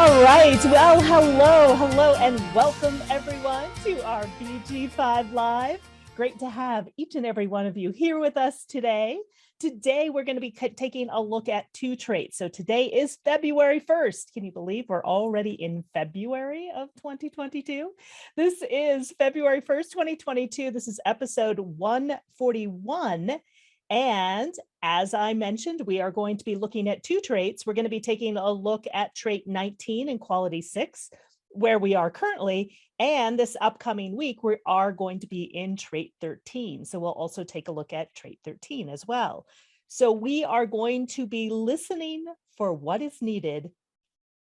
All right. Well, hello, and welcome everyone to our BG5 Live. Great to have each and every one of you here with us today. Today, we're going to be taking a look at two traits. So today is February 1st. Can you believe we're already in February of 2022? This is February 1st, 2022. This is episode 141. And as I mentioned, we are going to be looking at two traits. We're going to be taking a look at trait 19 in quality 6, where we are currently. And this upcoming week, we are going to be in trait 13. So we'll also take a look at trait 13 as well. So we are going to be listening for what is needed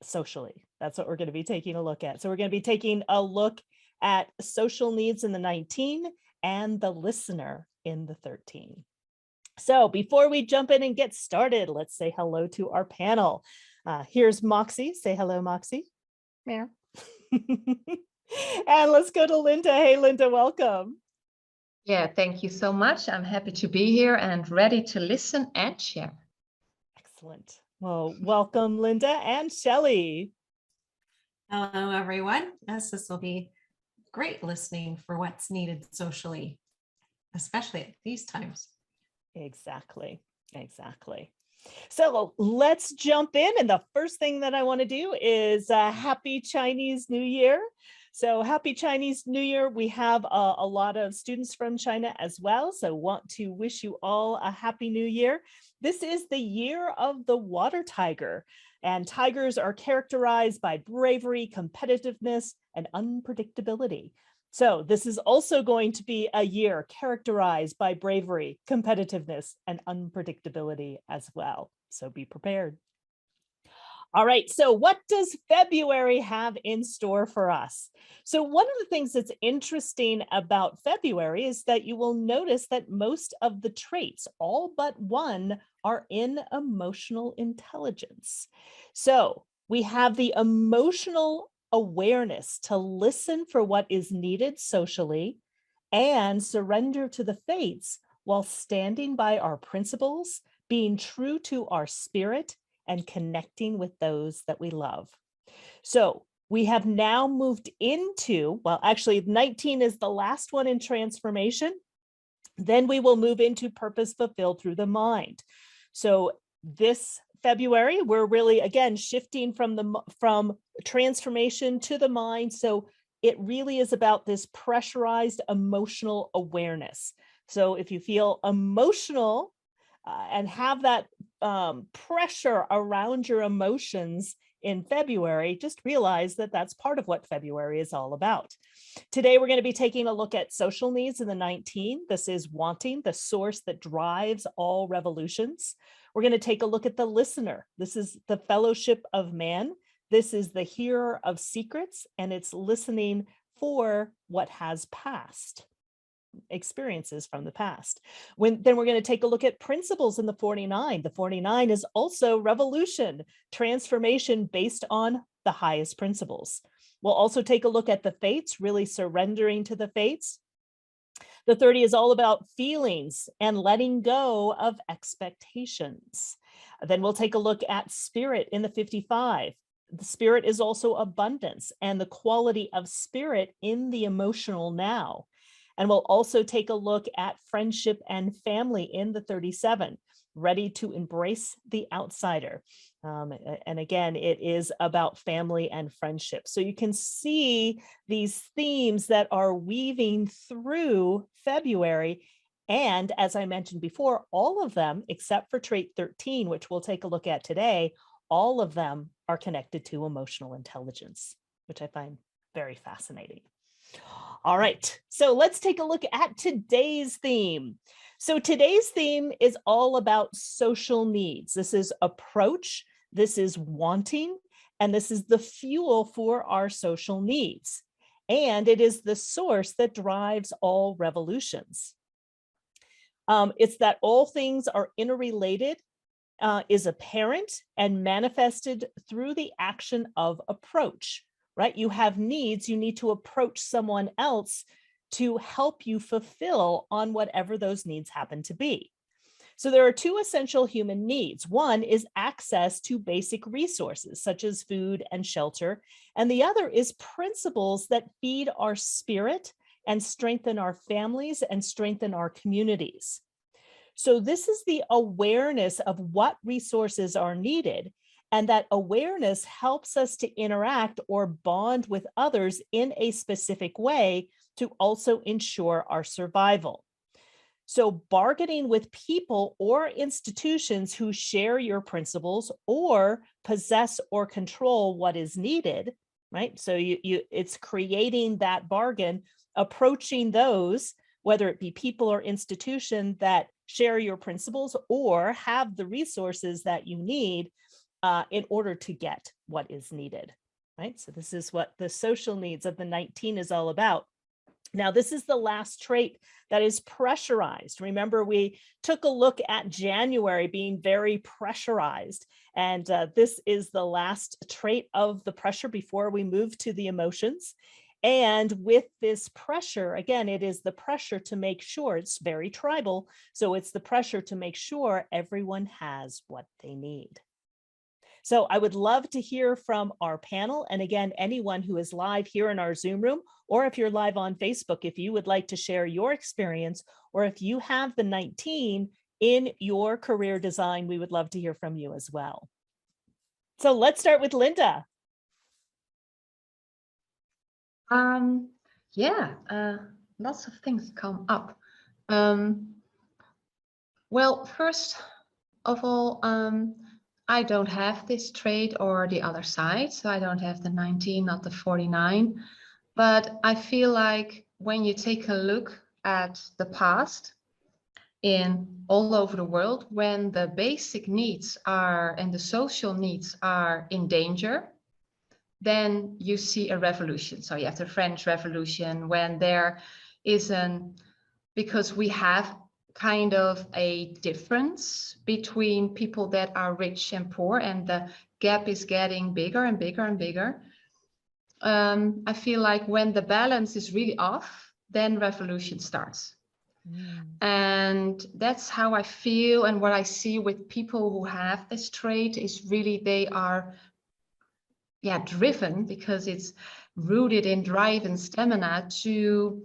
socially. That's what we're going to be taking a look at. So we're going to be taking a look at social needs in the 19 and the listener in the 13. So before we jump in and get started, let's say hello to our panel. Here's Moxie. Say hello, Moxie. Meow. And let's go to Linda. Hey, Linda, welcome. Yeah, thank you so much. I'm happy to be here and ready to listen and share. Excellent. Well, welcome, Linda and Shelly. Hello, everyone. Yes, this will be great listening for what's needed socially, especially at these times. Exactly. So let's jump in. And the first thing that I want to do is happy Chinese New Year. So happy Chinese New Year. We have a lot of students from China as well. So want to wish you all a happy new year. This is the year of the water tiger. And tigers are characterized by bravery, competitiveness, and unpredictability. So this is also going to be a year characterized by bravery, competitiveness, and unpredictability as well. So be prepared. All right, so what does February have in store for us? So one of the things that's interesting about February is that you will notice that most of the traits, all but one, are in emotional intelligence. So we have the emotional awareness to listen for what is needed socially and surrender to the fates while standing by our principles, being true to our spirit, and connecting with those that we love. So we have now moved into, well, actually 19 is the last one in transformation. Then we will move into purpose fulfilled through the mind. So this February, we're really, again, shifting from transformation to the mind. So it really is about this pressurized emotional awareness. So if you feel emotional and have that pressure around your emotions in February, just realize that that's part of what February is all about. Today, we're going to be taking a look at social needs in the 19. This is wanting, the source that drives all revolutions. We're going to take a look at the listener. This is the fellowship of man. This is the hearer of secrets, and it's listening for what has passed, experiences from the past. Then we're going to take a look at principles in the 49. The 49 is also revolution, transformation based on the highest principles. We'll also take a look at the fates, really surrendering to the fates. The 30 is all about feelings and letting go of expectations. Then we'll take a look at spirit in the 55. The spirit is also abundance and the quality of spirit in the emotional now. And we'll also take a look at friendship and family in the 37, ready to embrace the outsider. And again, it is about family and friendship. So you can see these themes that are weaving through February. And as I mentioned before, all of them, except for trait 13, which we'll take a look at today, all of them are connected to emotional intelligence, which I find very fascinating. All right, so let's take a look at today's theme. So today's theme is all about social needs. This is approach, this is wanting, and this is the fuel for our social needs. And it is the source that drives all revolutions. It's that all things are interrelated, is apparent and manifested through the action of approach. Right? You have needs, you need to approach someone else to help you fulfill on whatever those needs happen to be. So there are two essential human needs. One is access to basic resources such as food and shelter, and the other is principles that feed our spirit and strengthen our families and strengthen our communities. So this is the awareness of what resources are needed, and that awareness helps us to interact or bond with others in a specific way to also ensure our survival. So bargaining with people or institutions who share your principles or possess or control what is needed, right? So it's creating that bargain, approaching those, whether it be people or institution that share your principles or have the resources that you need in order to get what is needed, right? So this is what the social needs of the 19 is all about. Now, this is the last trait that is pressurized. Remember, we took a look at January being very pressurized, and this is the last trait of the pressure before we move to the emotions. And with this pressure, again, it is the pressure to make sure, it's very tribal, so it's the pressure to make sure everyone has what they need. So I would love to hear from our panel. And again, anyone who is live here in our Zoom room, or if you're live on Facebook, if you would like to share your experience, or if you have the 19 in your career design, we would love to hear from you as well. So let's start with Linda. Lots of things come up. Well, first of all, I don't have this trait or the other side, so I don't have the 19, not the 49. But I feel like when you take a look at the past in all over the world, when the basic needs are and the social needs are in danger, then you see a revolution. So you have the French Revolution, when there is because we have kind of a difference between people that are rich and poor, and the gap is getting bigger and bigger and bigger. I feel like when the balance is really off, then revolution starts. And that's how I feel, and what I see with people who have this trait is really they are driven, because it's rooted in drive and stamina to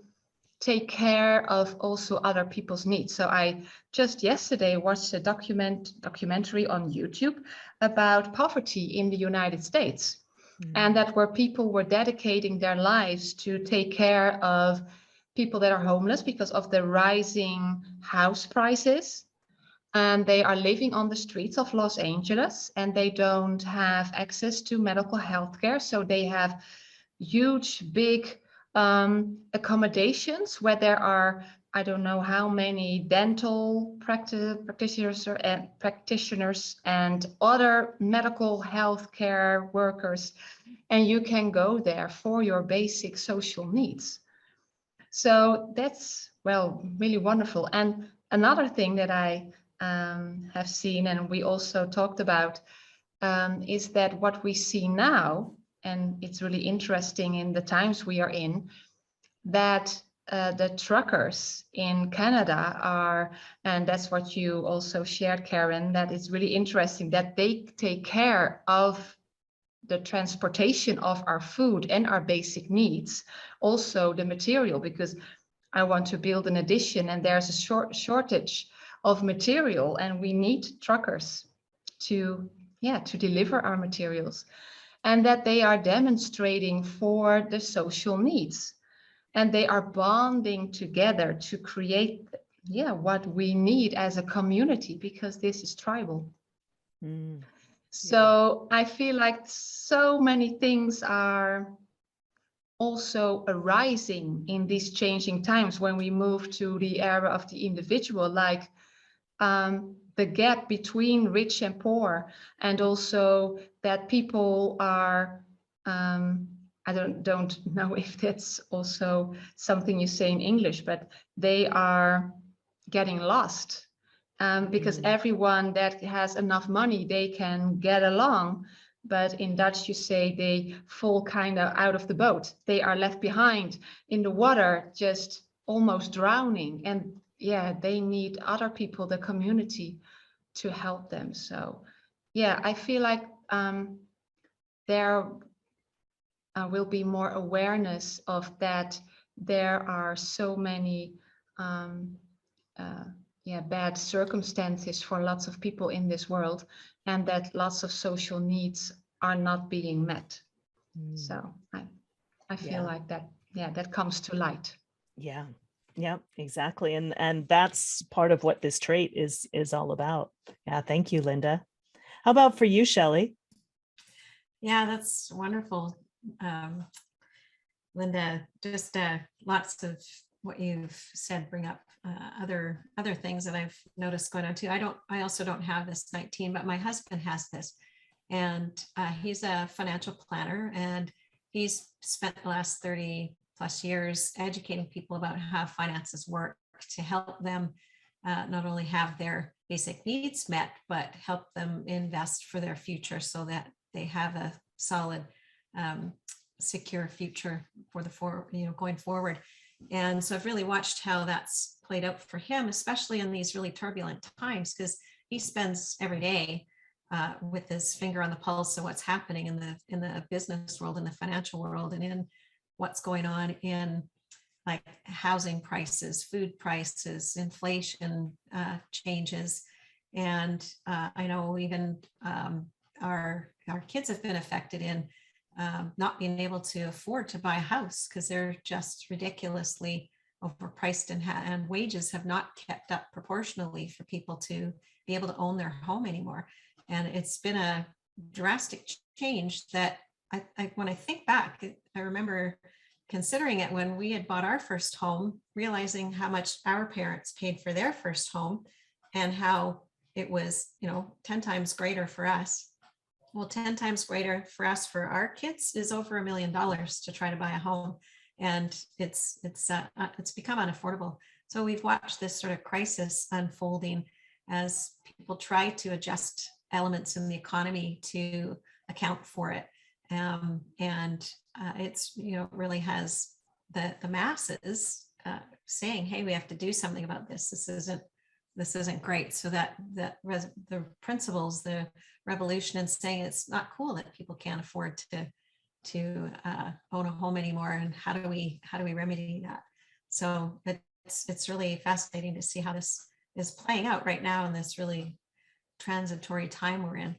take care of also other people's needs. So I just yesterday watched a documentary on YouTube about poverty in the United States, and that where people were dedicating their lives to take care of people that are homeless because of the rising house prices. And they are living on the streets of Los Angeles, and they don't have access to medical health care. So they have huge, big accommodations where there are, I don't know how many dental practitioners and other medical health care workers. And you can go there for your basic social needs. So that's, well, really wonderful. And another thing that I have seen, and we also talked about, is that what we see now, and it's really interesting in the times we are in, that the truckers in Canada are, and that's what you also shared, Karen, that it's really interesting that they take care of the transportation of our food and our basic needs, also the material, because I want to build an addition and there's a shortage of material, and we need truckers to deliver our materials, and that they are demonstrating for the social needs, and they are bonding together to create what we need as a community, because this is tribal. So I feel like so many things are also arising in these changing times when we move to the era of the individual, like the gap between rich and poor, and also that people are, I don't know if that's also something you say in English, but they are getting lost. Because everyone that has enough money, they can get along. But in Dutch, you say they fall kind of out of the boat. They are left behind in the water, just almost drowning. And yeah, they need other people, the community, to help them. So yeah, I feel like there will be more awareness of that. There are so many uh, yeah, bad circumstances for lots of people in this world, and that lots of social needs are not being met. So I feel Yeah. like that, yeah, that comes to light. Yeah. Yeah, exactly. And that's part of what this trait is all about. Yeah, thank you, Linda. How about for you, Shelly? Yeah, that's wonderful. Linda, just lots of what you've said bring up other things that I've noticed going on too. I also don't have this 19, but my husband has this, and he's a financial planner, and he's spent the last 30 plus years educating people about how finances work to help them not only have their basic needs met, but help them invest for their future so that they have a solid secure future for going forward. And so I've really watched how that's played out for him, especially in these really turbulent times, because he spends every day with his finger on the pulse of what's happening in the business world, in the financial world, and in what's going on in like housing prices, food prices, inflation changes. And I know even our kids have been affected in not being able to afford to buy a house because they're just ridiculously overpriced, and wages have not kept up proportionally for people to be able to own their home anymore. And it's been a drastic change that when I think back, I remember considering it when we had bought our first home, realizing how much our parents paid for their first home and how it was, 10 times greater for us. Well, 10 times greater for us for our kids is over $1 million to try to buy a home. And it's become unaffordable. So we've watched this sort of crisis unfolding as people try to adjust elements in the economy to account for it. And it's, really has the masses saying, hey, we have to do something about this. This isn't great. So the principles, the revolution, and saying it's not cool that people can't afford to own a home anymore, and how do we remedy that? So it's really fascinating to see how this is playing out right now in this really transitory time we're in.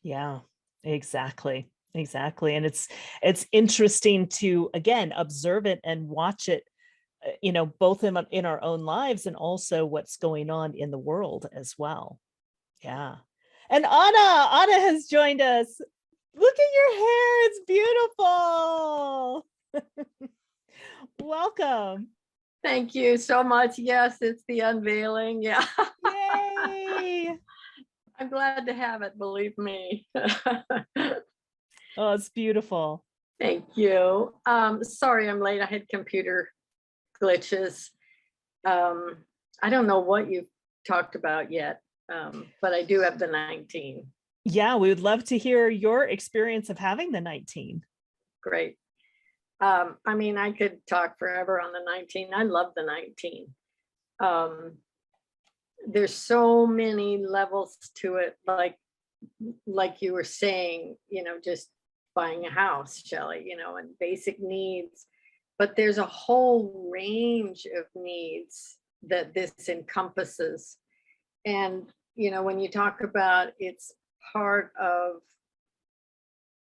Yeah, exactly. And it's interesting to again observe it and watch it, both in our own lives and also what's going on in the world as well. Yeah. And Anna has joined us. Look at your hair, it's beautiful. Welcome. Thank you so much. Yes, it's the unveiling. Yeah. Yay. I'm glad to have it, believe me. Oh, it's beautiful. Thank you. Sorry I'm late. I had computer glitches. I don't know what you've talked about yet, but I do have the 19. Yeah, we would love to hear your experience of having the 19. Great. I could talk forever on the 19. I love the 19. There's so many levels to it, like you were saying, just buying a house, Shelly, and basic needs. But there's a whole range of needs that this encompasses. And, when you talk about it's part of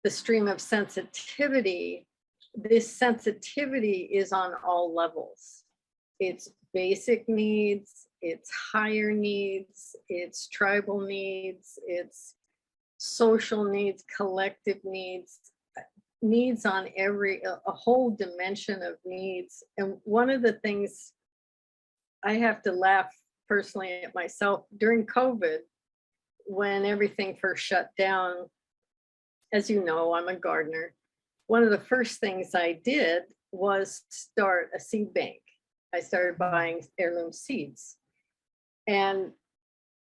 the stream of sensitivity, this sensitivity is on all levels. It's basic needs, it's higher needs, it's tribal needs, it's social needs, collective needs on a whole dimension of needs. And one of the things I have to laugh personally at myself during COVID, when everything first shut down. As you know, I'm a gardener. One of the first things I did was start a seed bank. I started buying heirloom seeds. And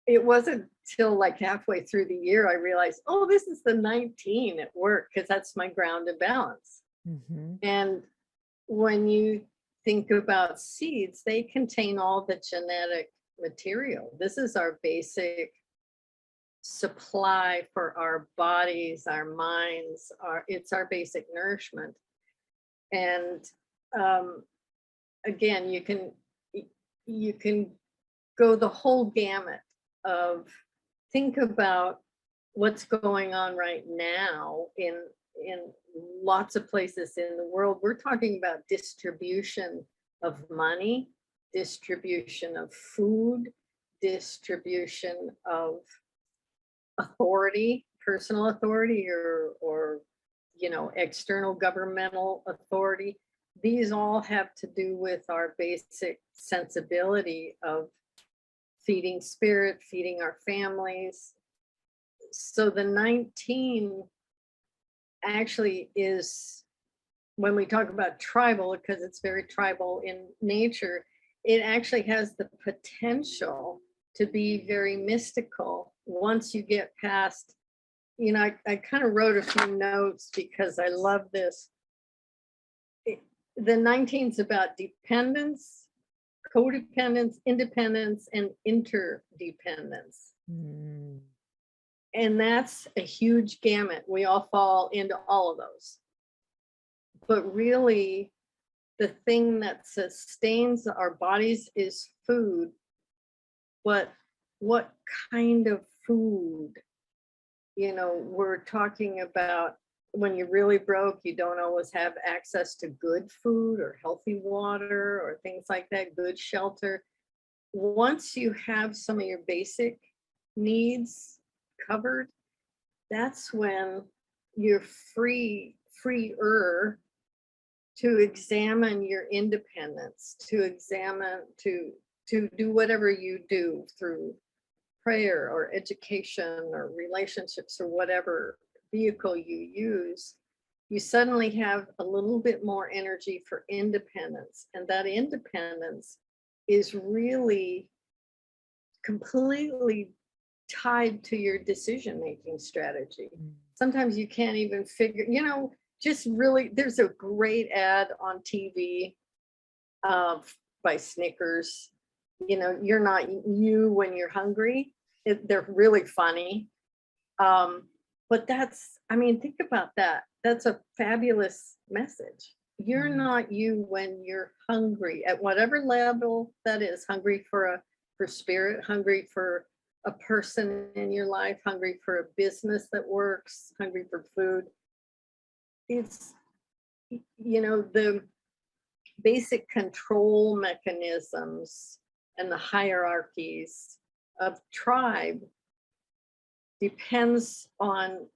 it wasn't till like halfway through the year I realized, oh, this is the 19 at work, because that's my ground of balance. Mm-hmm. And when you think about seeds, they contain all the genetic material. This is our basic supply for our bodies, our minds, it's our basic nourishment. And again, you can go the whole gamut of, think about what's going on right now in lots of places in the world. We're talking about distribution of money, distribution of food, distribution of authority, personal authority, or external governmental authority. These all have to do with our basic sensibility of feeding spirit, feeding our families. So the 19 actually is, when we talk about tribal, because it's very tribal in nature, it actually has the potential to be very mystical once you get past, I kind of wrote a few notes because I love this. The 19's about dependence, codependence, independence, and interdependence. Mm. And that's a huge gamut. We all fall into all of those. But really, the thing that sustains our bodies is food. But what kind of food? We're talking about, when you're really broke, you don't always have access to good food or healthy water or things like that, good shelter. Once you have some of your basic needs covered, that's when you're freer to examine your independence, to examine, to do whatever you do through prayer or education or relationships or whatever vehicle you use. You suddenly have a little bit more energy for independence, and that independence is really completely tied to your decision-making strategy. Sometimes you can't even figure, just really, there's a great ad on TV by Snickers. You're not you when you're hungry. They're really funny. But think about that. That's a fabulous message. You're not you when you're hungry, at whatever level that is, hungry for spirit, hungry for a person in your life, hungry for a business that works, hungry for food. It's, the basic control mechanisms and the hierarchies of tribe depends on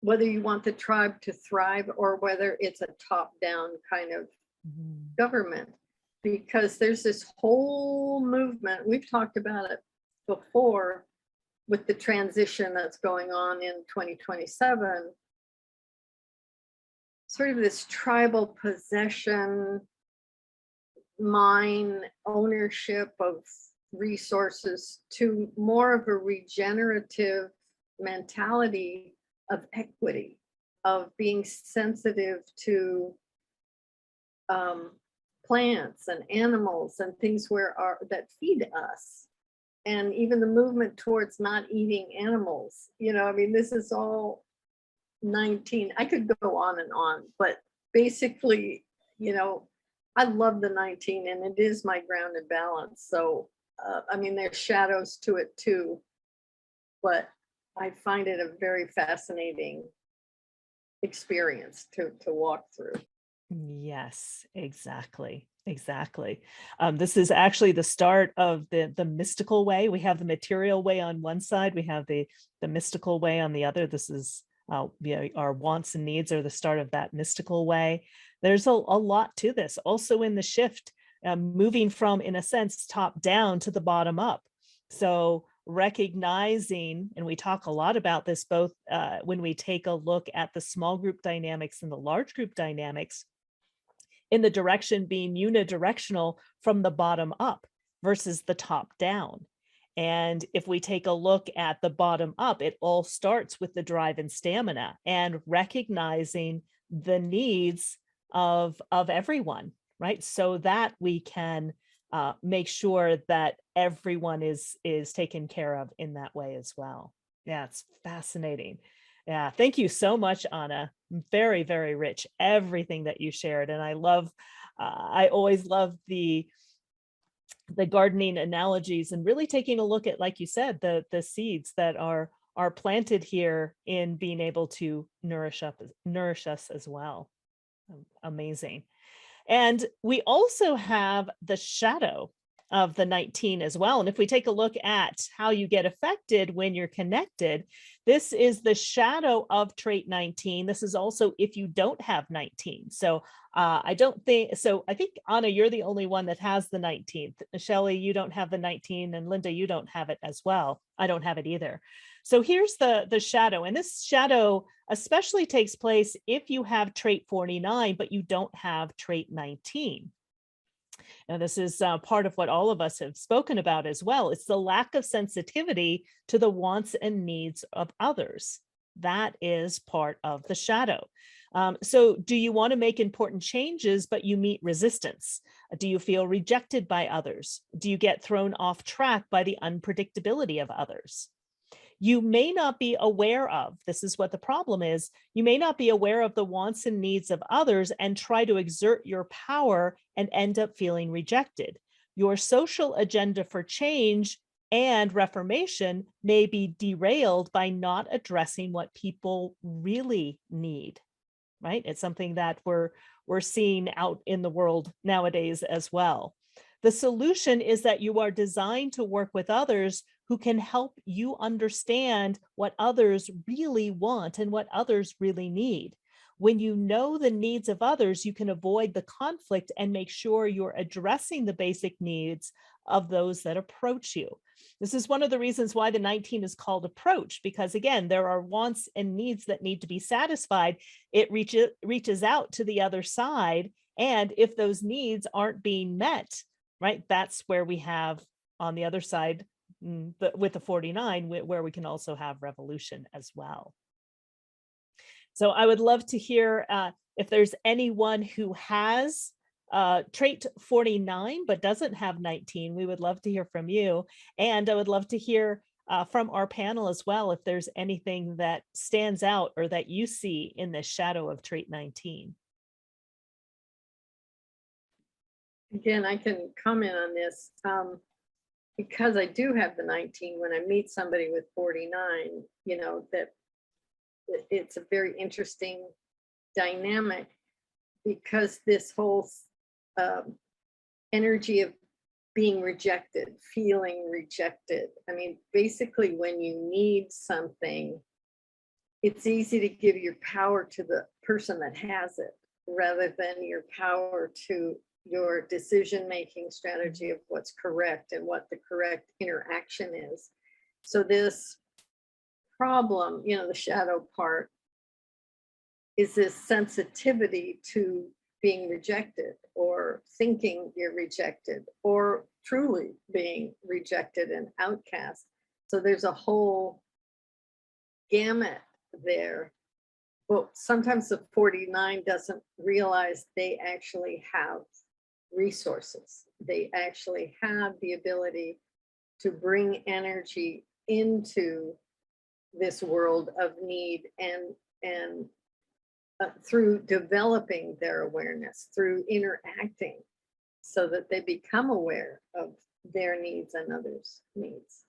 whether you want the tribe to thrive or whether it's a top-down kind of government. Because there's this whole movement, we've talked about it before, with the transition that's going on in 2027, sort of this tribal possession, mine ownership of resources, to more of a regenerative mentality of equity, of being sensitive to plants and animals and things that feed us. And even the movement towards not eating animals, this is all 19. I could go on and on, but basically, I love the 19, and it is my grounded balance. So, there's shadows to it too, but I find it a very fascinating experience to walk through. Yes, exactly. This is actually the start of the mystical way. We have the material way on one side, we have the mystical way on the other. This is our wants and needs are the start of that mystical way. There's a lot to this. Also in the shift, moving from, in a sense, top down to the bottom up. So recognizing, and we talk a lot about this both when we take a look at the small group dynamics and the large group dynamics, in the direction being unidirectional from the bottom up versus the top down. And if we take a look at the bottom up, it all starts with the drive and stamina and recognizing the needs of everyone, right? So that we can make sure that everyone is taken care of in that way as well. Yeah, it's fascinating. Yeah, thank you so much, Anna. Very, very rich, everything that you shared. And I always love the gardening analogies and really taking a look at, like you said, the seeds that are planted here in being able to nourish us as well. Amazing. And we also have the shadow of the 19 as well. And if we take a look at how you get affected when you're connected, this is the shadow of trait 19. This is also if you don't have 19. So I think, Anna, you're the only one that has the 19th. Shelly, you don't have the 19, and Linda, you don't have it as well. I don't have it either. So here's the shadow, and this shadow especially takes place if you have trait 49, but you don't have trait 19. Now, this is part of what all of us have spoken about as well. It's the lack of sensitivity to the wants and needs of others. That is part of the shadow. So do you want to make important changes, but you meet resistance? Do you feel rejected by others? Do you get thrown off track by the unpredictability of others? You may not be aware of, this is what the problem is, you may not be aware of the wants and needs of others and try to exert your power and end up feeling rejected. Your social agenda for change and reformation may be derailed by not addressing what people really need, right? It's something that we're seeing out in the world nowadays as well. The solution is that you are designed to work with others who can help you understand what others really want and what others really need. When you know the needs of others, you can avoid the conflict and make sure you're addressing the basic needs of those that approach you. This is one of the reasons why the 19 is called approach, because again, there are wants and needs that need to be satisfied. It reaches out to the other side. And if those needs aren't being met, right, that's where we have on the other side, with the 49, where we can also have revolution as well. So I would love to hear if there's anyone who has trait 49 but doesn't have 19. We would love to hear from you. And I would love to hear from our panel as well if there's anything that stands out or that you see in the shadow of trait 19. Again, I can comment on this. Because I do have the 19, when I meet somebody with 49, you know, that it's a very interesting dynamic, because this whole energy of being rejected, feeling rejected. I mean, basically, when you need something, it's easy to give your power to the person that has it rather than your power to your decision-making strategy of what's correct and what the correct interaction is. So this problem, you know, the shadow part, is this sensitivity to being rejected or thinking you're rejected or truly being rejected and outcast. So there's a whole gamut there. But sometimes the 49 doesn't realize they actually have resources. They actually have the ability to bring energy into this world of need, and through developing their awareness, through interacting, so that they become aware of their needs and others' needs.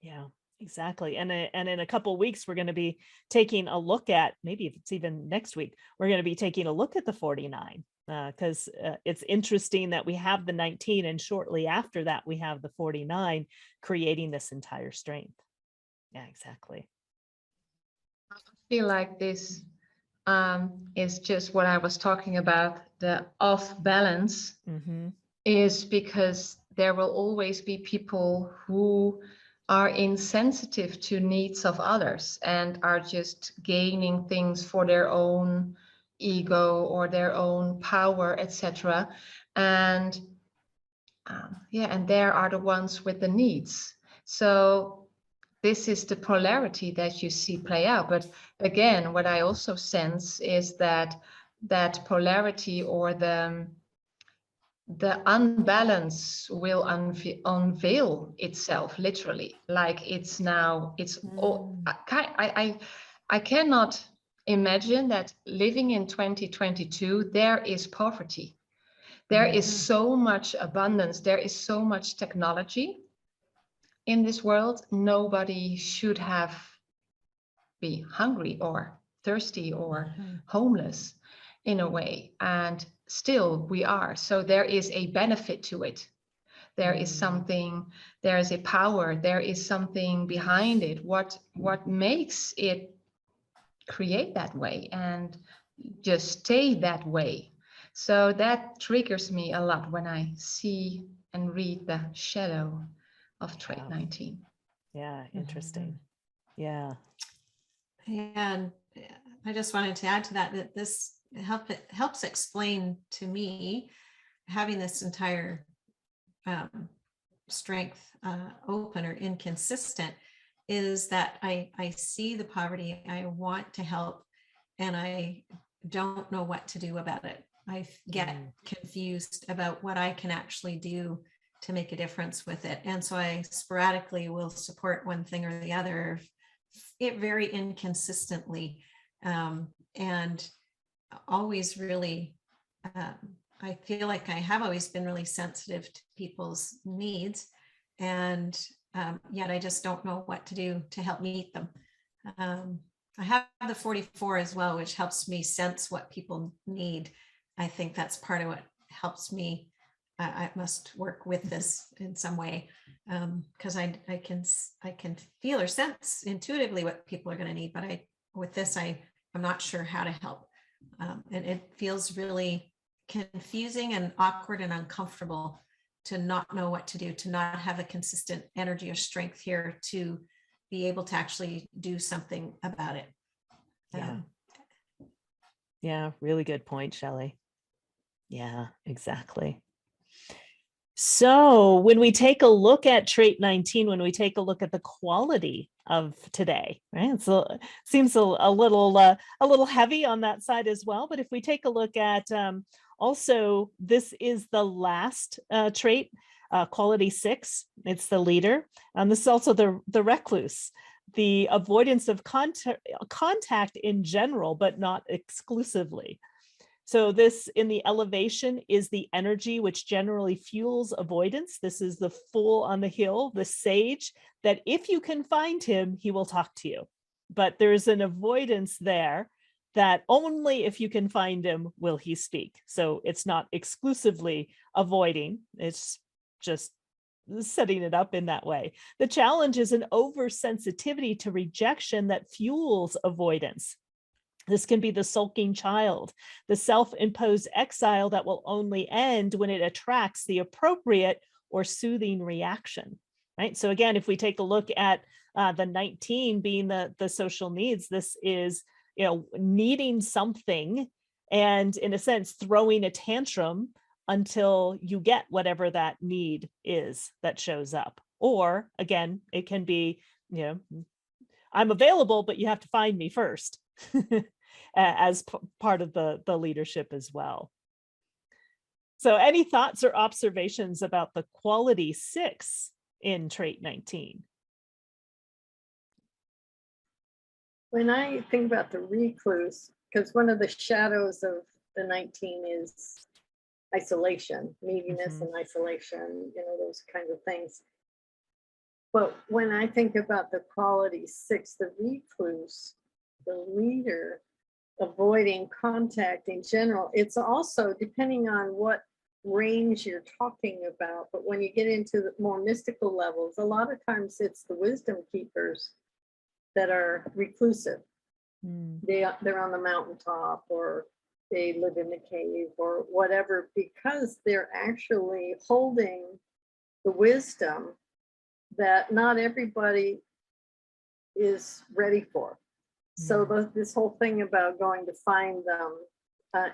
Yeah, exactly. And in a couple of weeks, we're going to be taking a look at, maybe if it's even next week, we're going to be taking a look at the 49. Because it's interesting that we have the 19 and shortly after that we have the 49 creating this entire strength. Yeah, exactly. I feel like this is just what I was talking about, the off balance, is because there will always be people who are insensitive to needs of others and are just gaining things for their own ego or their own power, etc. And and there are the ones with the needs. So this is the polarity that you see play out. But again, what I also sense is that polarity, or the the unbalance will unveil itself literally. Like it's now, it's all, I cannot imagine that living in 2022, there is poverty. There is so much abundance. There is so much technology in this world. Nobody should have be hungry or thirsty or homeless in a way. And still we are. So there is a benefit to it. There is something, there is a power, there is something behind it. What makes it create that way and just stay that way? So that triggers me a lot when I see and read the shadow of trait 19. Yeah, interesting. Yeah. And I just wanted to add to that, that this helps explain to me having this entire strength open or inconsistent, is that I see the poverty, I want to help, and I don't know what to do about it. I get confused about what I can actually do to make a difference with it. And so I sporadically will support one thing or the other, it very inconsistently, and always really, I feel like I have always been really sensitive to people's needs, and yet I just don't know what to do to help meet them. I have the 44 as well, which helps me sense what people need. I think that's part of what helps me. I must work with this in some way, because I can feel or sense intuitively what people are going to need, but with this I'm not sure how to help, and it feels really confusing and awkward and uncomfortable to not know what to do, to not have a consistent energy or strength here to be able to actually do something about it. Yeah, really good point, Shelly. Yeah, exactly. So when we take a look at trait 19, when we take a look at the quality of today, right? So it seems a little heavy on that side as well. But if we take a look at also, this is the last trait, quality 6. It's the leader. This is also the recluse, the avoidance of contact in general, but not exclusively. So this in the elevation is the energy which generally fuels avoidance. This is the fool on the hill, the sage, that if you can find him, he will talk to you. But there's an avoidance there that only if you can find him will he speak. So it's not exclusively avoiding, it's just setting it up in that way. The challenge is an oversensitivity to rejection that fuels avoidance. This can be the sulking child, the self-imposed exile that will only end when it attracts the appropriate or soothing reaction, right? So again, if we take a look at the 19 being the social needs, this is, needing something and in a sense, throwing a tantrum until you get whatever that need is that shows up. Or again, it can be, I'm available, but you have to find me first. As part of the leadership as well. So any thoughts or observations about the quality 6 in trait 19? When I think about the recluse, because one of the shadows of the 19 is isolation, neediness and isolation, those kinds of things. But when I think about the quality 6, the recluse, the leader, avoiding contact in general, it's also depending on what range you're talking about. But when you get into the more mystical levels, a lot of times it's the wisdom keepers that are reclusive. They're on the mountaintop, or they live in the cave or whatever, because they're actually holding the wisdom that not everybody is ready for. So this whole thing about going to find them,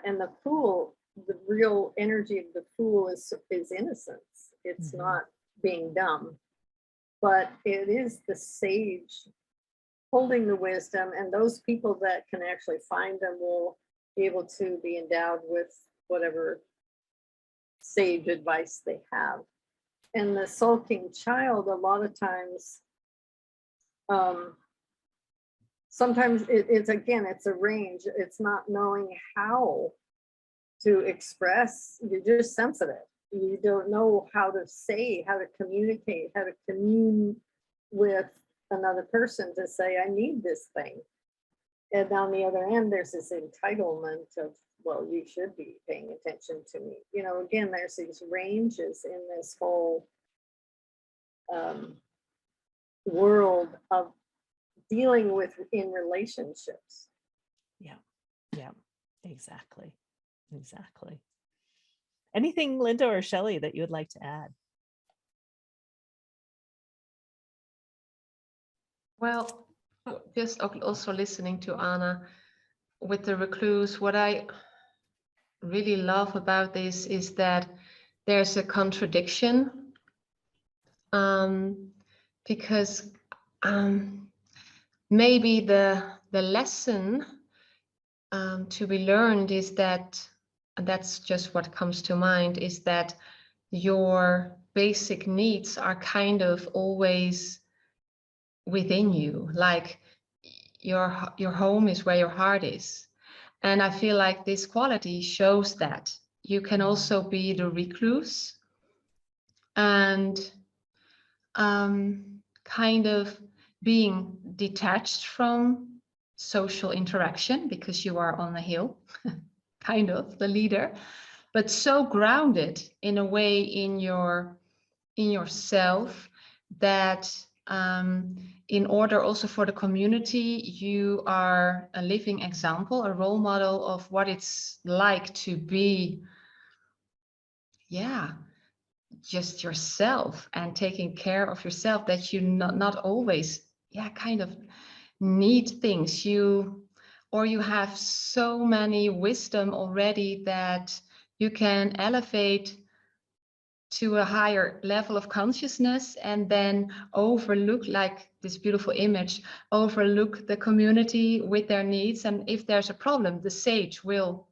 and the fool, the real energy of the fool is innocence. It's not being dumb, but it is the sage holding the wisdom, and those people that can actually find them will be able to be endowed with whatever sage advice they have. And the sulking child, a lot of times, sometimes it's again, it's a range. It's not knowing how to express. You're just sensitive. You don't know how to say, how to communicate, how to commune with another person to say, I need this thing. And on the other end, there's this entitlement of, well, you should be paying attention to me. You know, again, there's these ranges in this whole world of dealing with in relationships. Yeah, exactly. Anything, Linda or Shelly, that you would like to add? Well, just also listening to Anna with the recluse, what I really love about this is that there's a contradiction, because maybe the lesson to be learned is that, and that's just what comes to mind, is that your basic needs are kind of always within you, like your home is where your heart is. And I feel like this quality shows that you can also be the recluse and kind of being detached from social interaction because you are on the hill, kind of the leader, but so grounded in a way in yourself that in order also for the community, you are a living example, a role model of what it's like to be, just yourself and taking care of yourself, that you not always, kind of need things. You have so many wisdom already that you can elevate to a higher level of consciousness and then overlook, like this beautiful image, overlook the community with their needs. And if there's a problem, the sage will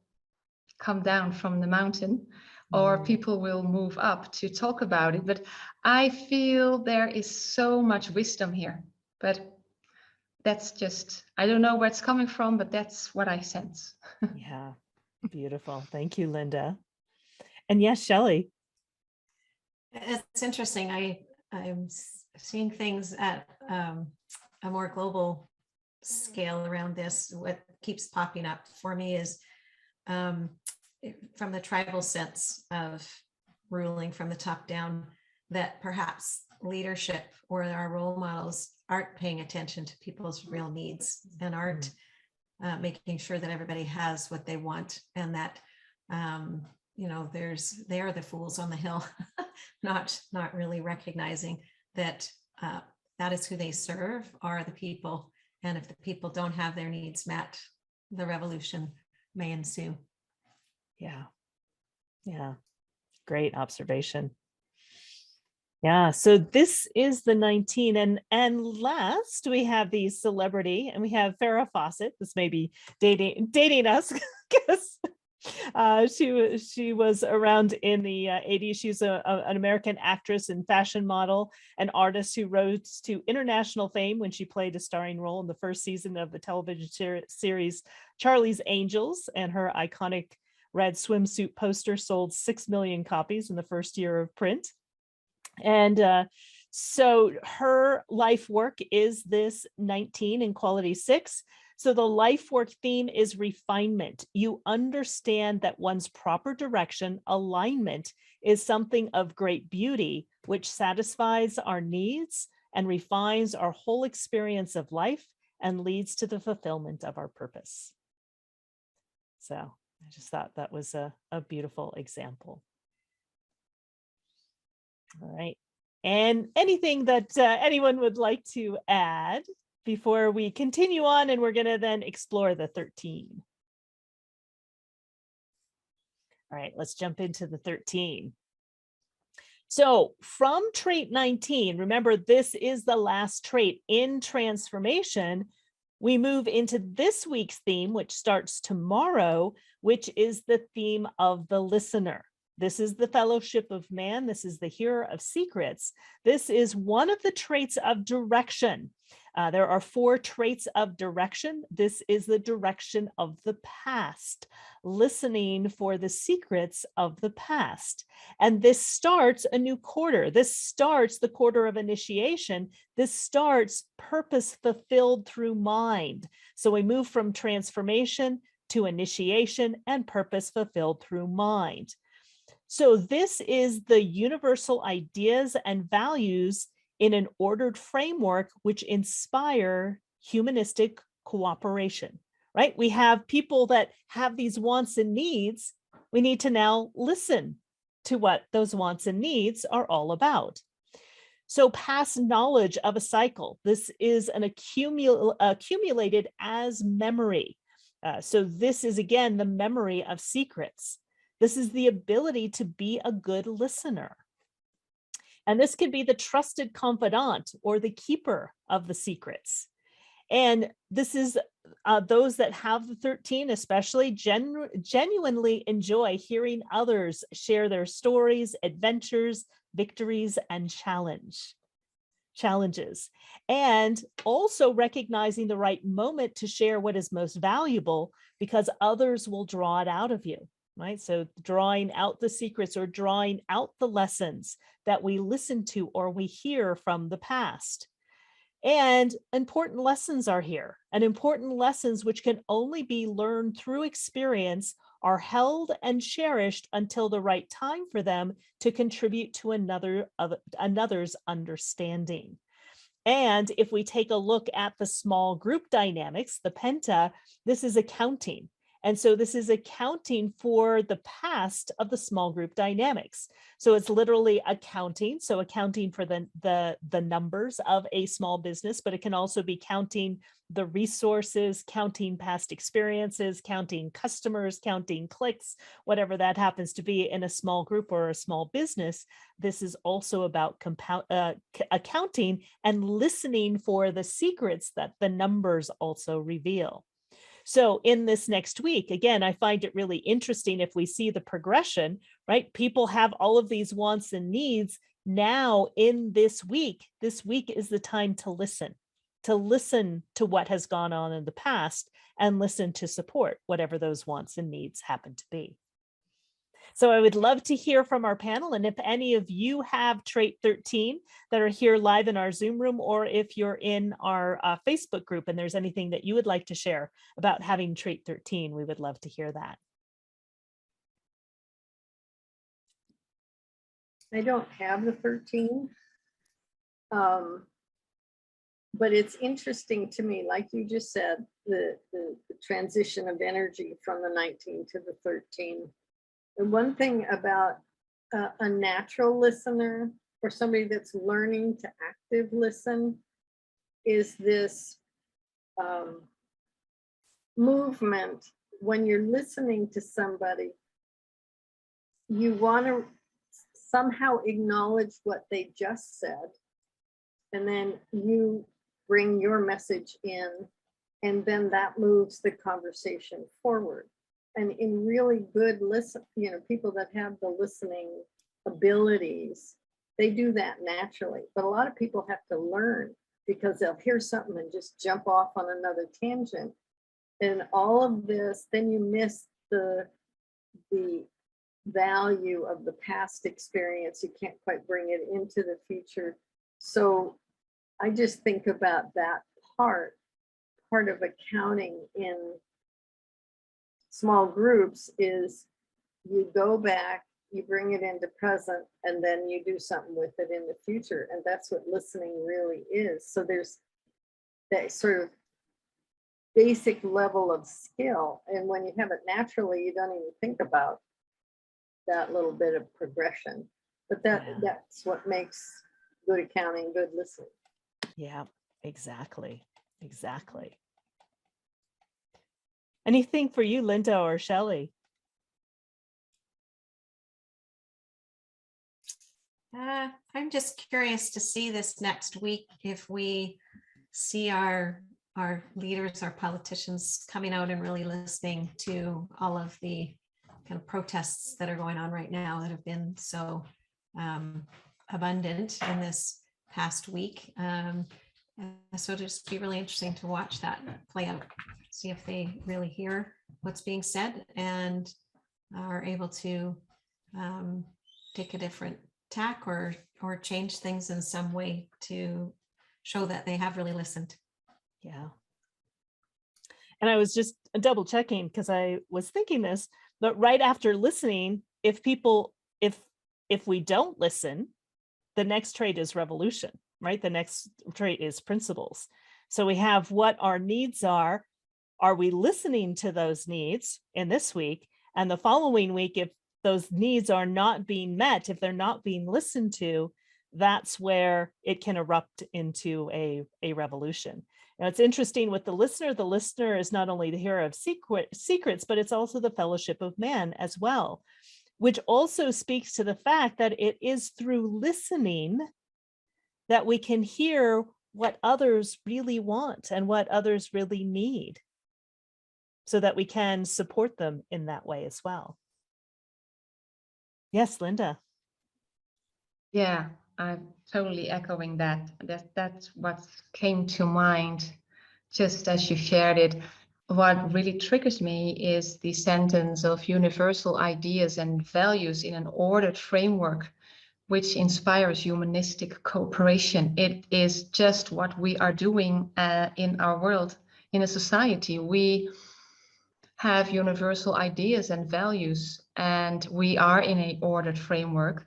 come down from the mountain, or people will move up to talk about it. But I feel there is so much wisdom here, but that's just, I don't know where it's coming from, but that's what I sense. Yeah, beautiful. Thank you, Linda. And yes, Shelly. It's interesting. I'm seeing things at a more global scale around this. What keeps popping up for me is from the tribal sense of ruling from the top down, that perhaps leadership or our role models aren't paying attention to people's real needs and aren't making sure that everybody has what they want, and that they are the fools on the hill, not really recognizing that that is who they serve, are the people. And if the people don't have their needs met, the revolution may ensue. Yeah. Great observation. Yeah, so this is the 19, and last we have the celebrity, and we have Farrah Fawcett. This may be dating us because she was around in the 80s. She's an American actress and fashion model, an artist who rose to international fame when she played a starring role in the first season of the television series Charlie's Angels, and her iconic red swimsuit poster sold 6 million copies in the first year of print. And so her life work is this 19 in quality 6. So the life work theme is refinement. You understand that one's proper direction, alignment, is something of great beauty, which satisfies our needs and refines our whole experience of life and leads to the fulfillment of our purpose. So I just thought that was a beautiful example. All right. And anything that anyone would like to add before we continue on, and we're going to then explore the 13. All right, let's jump into the 13. So from trait 19, remember this is the last trait in transformation, we move into this week's theme, which starts tomorrow, which is the theme of the listener. This is the fellowship of man. This is the hearer of secrets. This is one of the traits of direction. There are 4 traits of direction. This is the direction of the past, listening for the secrets of the past. And this starts a new quarter. This starts the quarter of initiation. This starts purpose fulfilled through mind. So we move from transformation to initiation and purpose fulfilled through mind. So this is the universal ideas and values in an ordered framework which inspire humanistic cooperation, right? We have people that have these wants and needs. We need to now listen to what those wants and needs are all about. So past knowledge of a cycle, this is an accumulated as memory. So this is, again, the memory of secrets. This is the ability to be a good listener. And this can be the trusted confidant or the keeper of the secrets. And this is those that have the 13 especially genuinely enjoy hearing others share their stories, adventures, victories, and challenges. And also recognizing the right moment to share what is most valuable, because others will draw it out of you. Right? So drawing out the secrets or drawing out the lessons that we listen to or we hear from the past. And important lessons are here, and important lessons which can only be learned through experience are held and cherished until the right time for them to contribute to another's understanding. And if we take a look at the small group dynamics, the penta, this is accounting. And so this is accounting for the past of the small group dynamics. So it's literally accounting. So accounting for the numbers of a small business, but it can also be counting the resources, counting past experiences, counting customers, counting clicks, whatever that happens to be in a small group or a small business. This is also about accounting and listening for the secrets that the numbers also reveal. So in this next week, again, I find it really interesting if we see the progression, right? People have all of these wants and needs now in this week. This week is the time to listen to what has gone on in the past and listen to support whatever those wants and needs happen to be. So I would love to hear from our panel. And if any of you have trait 13 that are here live in our Zoom room, or if you're in our Facebook group and there's anything that you would like to share about having trait 13, we would love to hear that. I don't have the 13. But it's interesting to me, like you just said, the transition of energy from the 19 to the 13. And one thing about a natural listener or somebody that's learning to active listen is this movement. When you're listening to somebody, you want to somehow acknowledge what they just said, and then you bring your message in, and then that moves the conversation forward. And in really good people that have the listening abilities, they do that naturally. But a lot of people have to learn, because they'll hear something and just jump off on another tangent. And all of this, then you miss the value of the past experience. You can't quite bring it into the future. So I just think about that part of accounting in small groups is you go back, you bring it into present, and then you do something with it in the future. And that's what listening really is. So there's that sort of basic level of skill. And when you have it naturally, you don't even think about that little bit of progression. But that's what makes good accounting, good listening. Yeah, exactly. Exactly. Anything for you, Linda or Shelly? I'm just curious to see this next week if we see our leaders, our politicians coming out and really listening to all of the kind of protests that are going on right now that have been so abundant in this past week. So it'll just be really interesting to watch that play out, see if they really hear what's being said and are able to take a different tack or change things in some way to show that they have really listened. Yeah. And I was just double checking because I was thinking this, but right after listening, if we don't listen, the next trait is revolution, right? The next trait is principles. So we have what our needs are. Are we listening to those needs in this week? And the following week, if those needs are not being met, if they're not being listened to, that's where it can erupt into a revolution. Now, it's interesting with the listener is not only the hearer of secrets, but it's also the fellowship of man as well, which also speaks to the fact that it is through listening that we can hear what others really want and what others really need, so that we can support them in that way as well. Yes, Linda. Yeah, I'm totally echoing that. That's what came to mind just as you shared it. What really triggers me is the sentence of universal ideas and values in an ordered framework, which inspires humanistic cooperation. It is just what we are doing in our world, in a society. We have universal ideas and values, and we are in an ordered framework,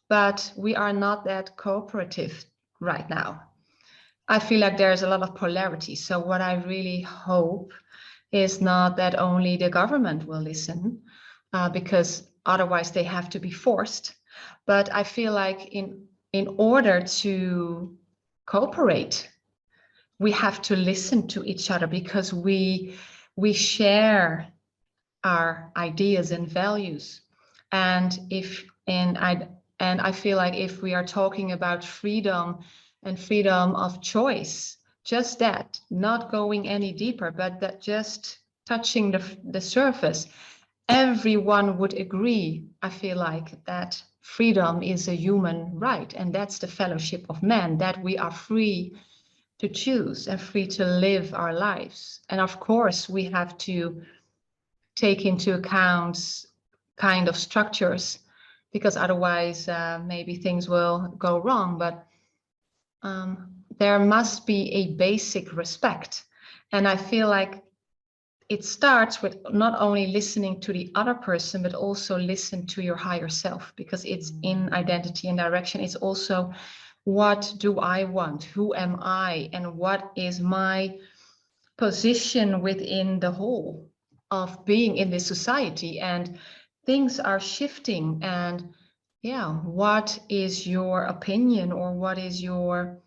but we are not that cooperative right now. I feel like there's a lot of polarity. So what I really hope is not that only the government will listen, because otherwise they have to be forced. But I feel like in order to cooperate, we have to listen to each other, because we share our ideas and values. And I feel like if we are talking about freedom and freedom of choice, just that, not going any deeper, but that just touching the surface, everyone would agree, I feel like, that freedom is a human right. And that's the fellowship of man, that we are free to choose and free to live our lives. And of course, we have to take into account kind of structures, because otherwise maybe things will go wrong. But there must be a basic respect. And I feel like it starts with not only listening to the other person, but also listen to your higher self, because it's in identity and direction. It's also, what do I want? Who am I? And what is my position within the whole of being in this society? And things are shifting. And yeah, what is your opinion, or what is your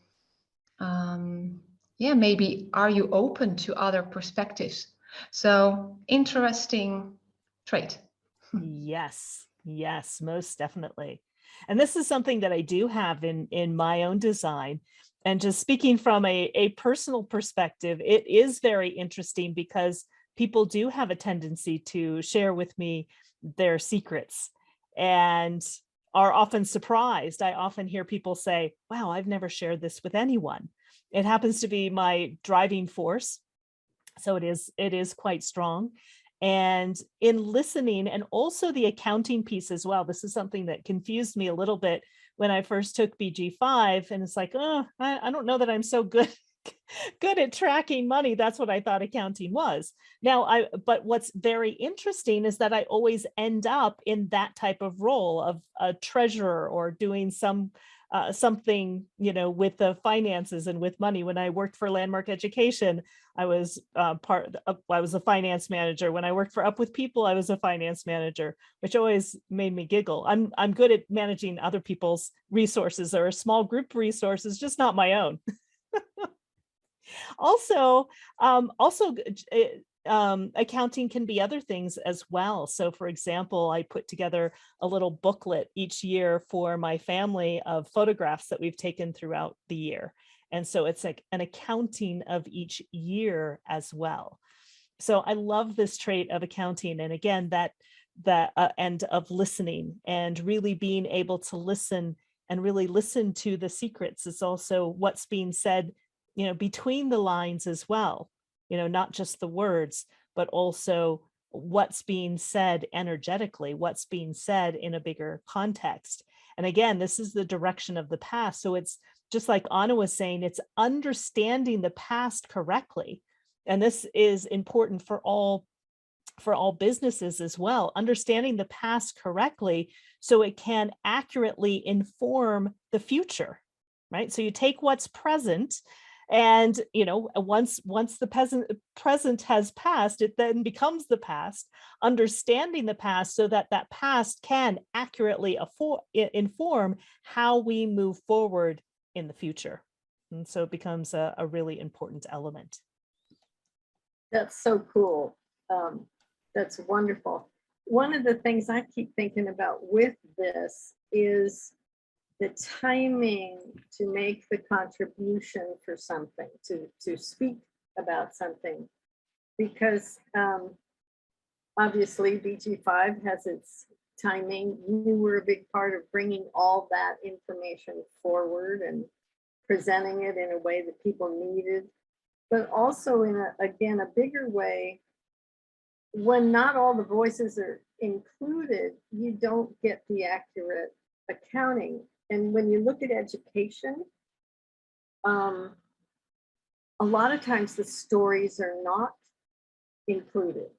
maybe are you open to other perspectives? So interesting trait. Yes, most definitely. And this is something that I do have in my own design. And just speaking from a personal perspective, it is very interesting because people do have a tendency to share with me their secrets and are often surprised. I often hear people say, wow, I've never shared this with anyone. It happens to be my driving force. So it is quite strong. And in listening, and also the accounting piece as well, this is something that confused me a little bit when I first took BG5, and it's like, oh, I don't know that I'm so good at tracking money. That's what I thought accounting was. Now, but what's very interesting is that I always end up in that type of role of a treasurer or doing something, with the finances and with money. When I worked for Landmark Education, I was I was a finance manager. When I worked for Up With People, I was a finance manager, which always made me giggle. I'm good at managing other people's resources or small group resources, just not my own. Also, accounting can be other things as well. So for example, I put together a little booklet each year for my family of photographs that we've taken throughout the year. And so it's like an accounting of each year as well. So I love this trait of accounting. And again, that that and of listening, and really being able to listen and really listen to the secrets. It's also what's being said, between the lines as well, not just the words, but also what's being said energetically, what's being said in a bigger context. And again, this is the direction of the past. So it's just like Anna was saying, it's understanding the past correctly. And this is important for all businesses as well, understanding the past correctly so it can accurately inform the future, right? So you take what's present, and once the present has passed, it then becomes the past, understanding the past so that that past can accurately inform how we move forward in the future. And so it becomes a really important element. That's so cool. That's wonderful. One of the things I keep thinking about with this is the timing to make the contribution for something, to speak about something, because obviously BG5 has its timing. You were a big part of bringing all that information forward and presenting it in a way that people needed, but also in a bigger way. When not all the voices are included, you don't get the accurate accounting. And when you look at education, a lot of times the stories are not included.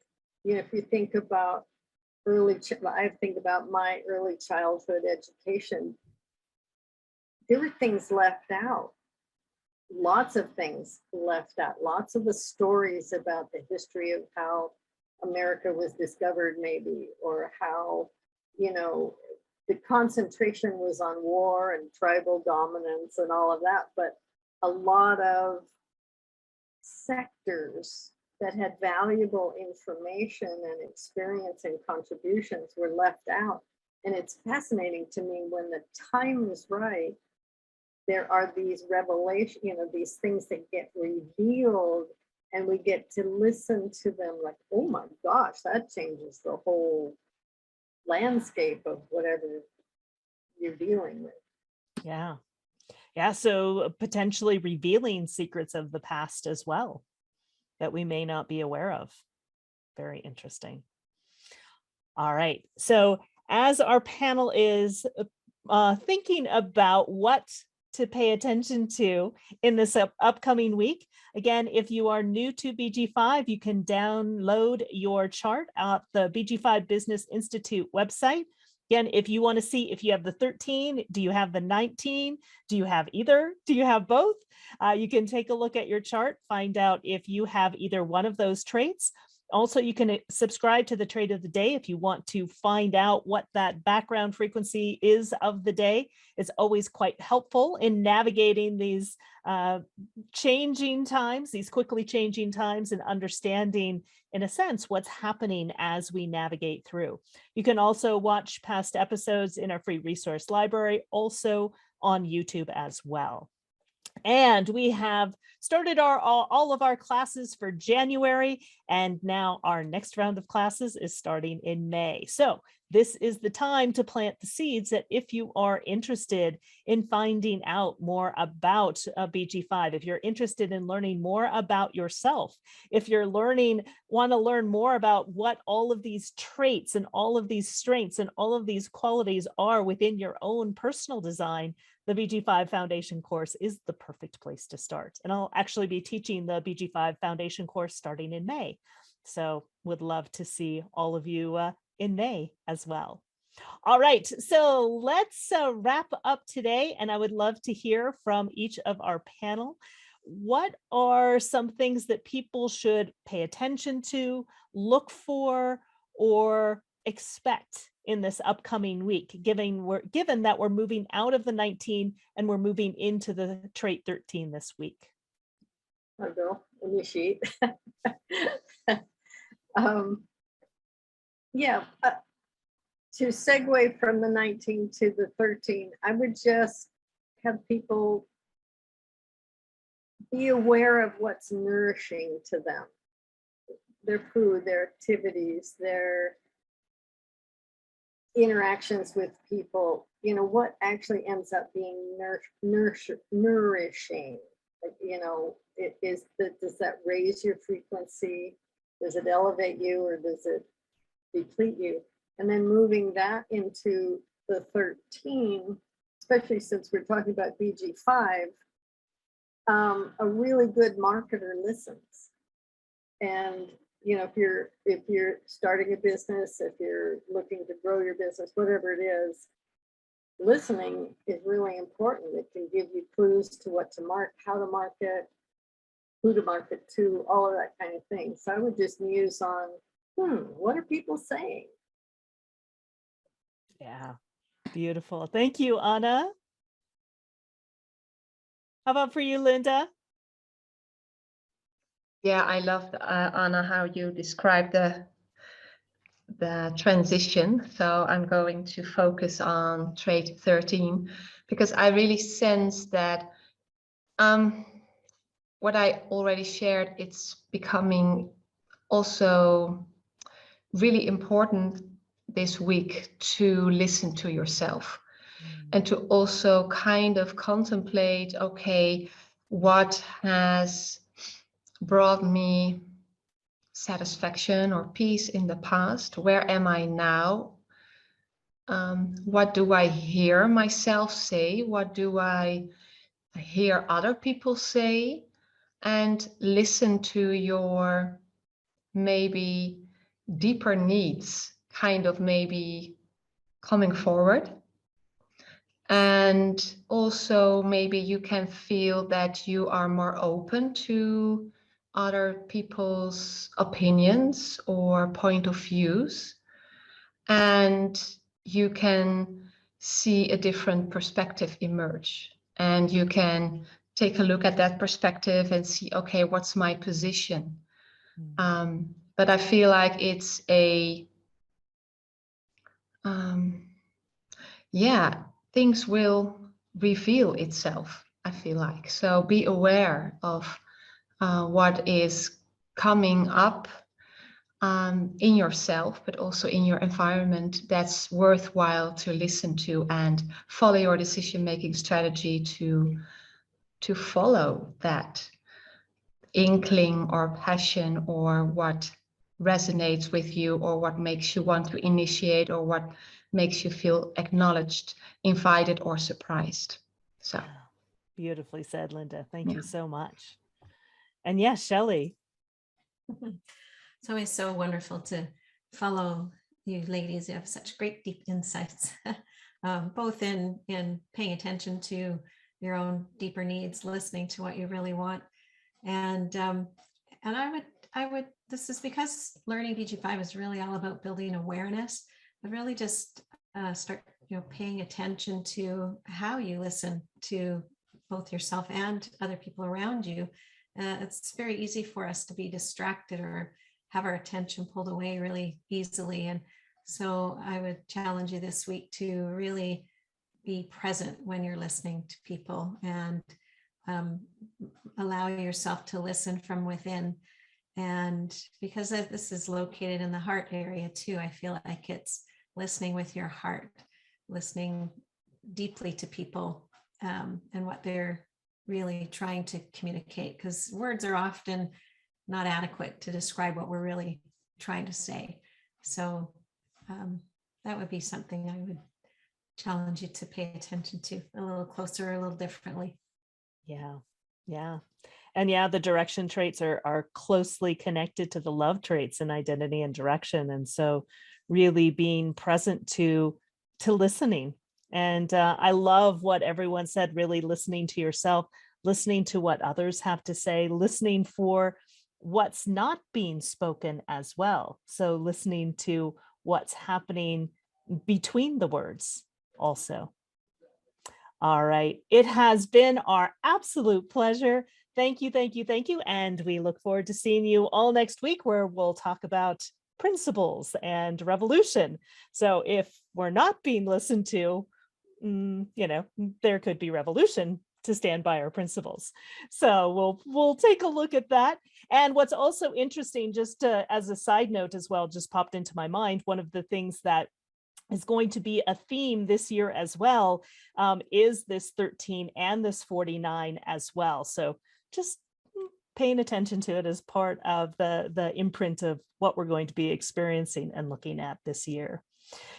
If you think about I think about my early childhood education, there were things left out. Lots of things left out. Lots of the stories about the history of how America was discovered, maybe, or how, the concentration was on war and tribal dominance and all of that, but a lot of sectors that had valuable information and experience and contributions were left out. And it's fascinating to me, when the time is right, there are these revelations, these things that get revealed, and we get to listen to them like, oh my gosh, that changes the whole landscape of whatever you're dealing with. Yeah. So potentially revealing secrets of the past as well that we may not be aware of. Very interesting. All right. So as our panel is thinking about what to pay attention to in this upcoming week, again, if you are new to BG5, you can download your chart at the BG5 Business Institute website. Again, if you want to see if you have the 13, do you have the 19? Do you have either? Do you have both? You can take a look at your chart, find out if you have either one of those traits. Also, you can subscribe to the trait of the day if you want to find out what that background frequency is of the day. It's always quite helpful in navigating these changing times, these quickly changing times, and understanding, in a sense, what's happening as we navigate through. You can also watch past episodes in our free resource library, also on YouTube as well. And we have started all of our classes for January, and now our next round of classes is starting in May. So this is the time to plant the seeds that if you are interested in finding out more about BG5, if you're interested in learning more about yourself, if you're want to learn more about what all of these traits and all of these strengths and all of these qualities are within your own personal design, the BG5 Foundation course is the perfect place to start. And I'll actually be teaching the BG5 Foundation course starting in May. So would love to see all of you in May as well. All right, so let's wrap up today. And I would love to hear from each of our panel. What are some things that people should pay attention to, look for, or expect in this upcoming week, given that we're moving out of the 19 and we're moving into the trait 13 this week? I'll go initiate. To segue from the 19 to the 13, I would just have people be aware of what's nourishing to them, their food, their activities, their interactions with people, you know, what actually ends up being nourishing? You know, does that raise your frequency? Does it elevate you, or does it deplete you? And then moving that into the 13, especially since we're talking about BG5, a really good marketer listens. And you know, if you're starting a business, if you're looking to grow your business, whatever it is, listening is really important. It can give you clues to what to market, how to market, who to market to, all of that kind of thing. So I would just muse on, what are people saying? Yeah, beautiful. Thank you, Anna. How about for you, Linda? Yeah, I love Anna, how you described the transition. So I'm going to focus on trait 13 because I really sense that what I already shared, it's becoming also really important this week to listen to yourself and to also kind of contemplate, okay, what has brought me satisfaction or peace in the past? Where am I now? What do I hear myself say? What do I hear other people say? And listen to your maybe deeper needs, kind of maybe coming forward. And also maybe you can feel that you are more open to other people's opinions or point of views, and you can see a different perspective emerge, and you can take a look at that perspective and see, okay, what's my position? But I feel like it's yeah, things will reveal itself, I feel like. So be aware of what is coming up in yourself, but also in your environment that's worthwhile to listen to, and follow your decision-making strategy to follow that inkling or passion, or what resonates with you, or what makes you want to initiate, or what makes you feel acknowledged, invited, or surprised. So beautifully said, Linda. Thank Yeah. you so much. And yes, Shelly. It's always so wonderful to follow you ladies. You have such great deep insights, both in paying attention to your own deeper needs, listening to what you really want. And I would, this is because learning BG5 is really all about building awareness, but really just start, paying attention to how you listen to both yourself and other people around you. It's very easy for us to be distracted or have our attention pulled away really easily. And so I would challenge you this week to really be present when you're listening to people, and allow yourself to listen from within. And because this is located in the heart area too, I feel like it's listening with your heart, listening deeply to people and what they're really trying to communicate, because words are often not adequate to describe what we're really trying to say. So that would be something I would challenge you to pay attention to a little closer, a little differently. Yeah. Yeah. And yeah, the direction traits are closely connected to the love traits in identity and direction. And so really being present to listening. And I love what everyone said, really listening to yourself, listening to what others have to say, listening for what's not being spoken as well. So listening to what's happening between the words also. All right. It has been our absolute pleasure. Thank you, thank you, thank you. And we look forward to seeing you all next week, where we'll talk about principles and revolution. So if we're not being listened to, there could be revolution to stand by our principles. So we'll take a look at that. And what's also interesting, just as a side note as well, just popped into my mind, one of the things that is going to be a theme this year as well, is this 13 and this 49 as well. So just paying attention to it as part of the imprint of what we're going to be experiencing and looking at this year.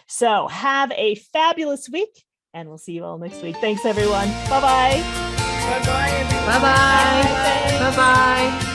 So have a fabulous week, and we'll see you all next week. Thanks, everyone. Bye-bye. Bye-bye, everyone. Bye-bye. Bye-bye.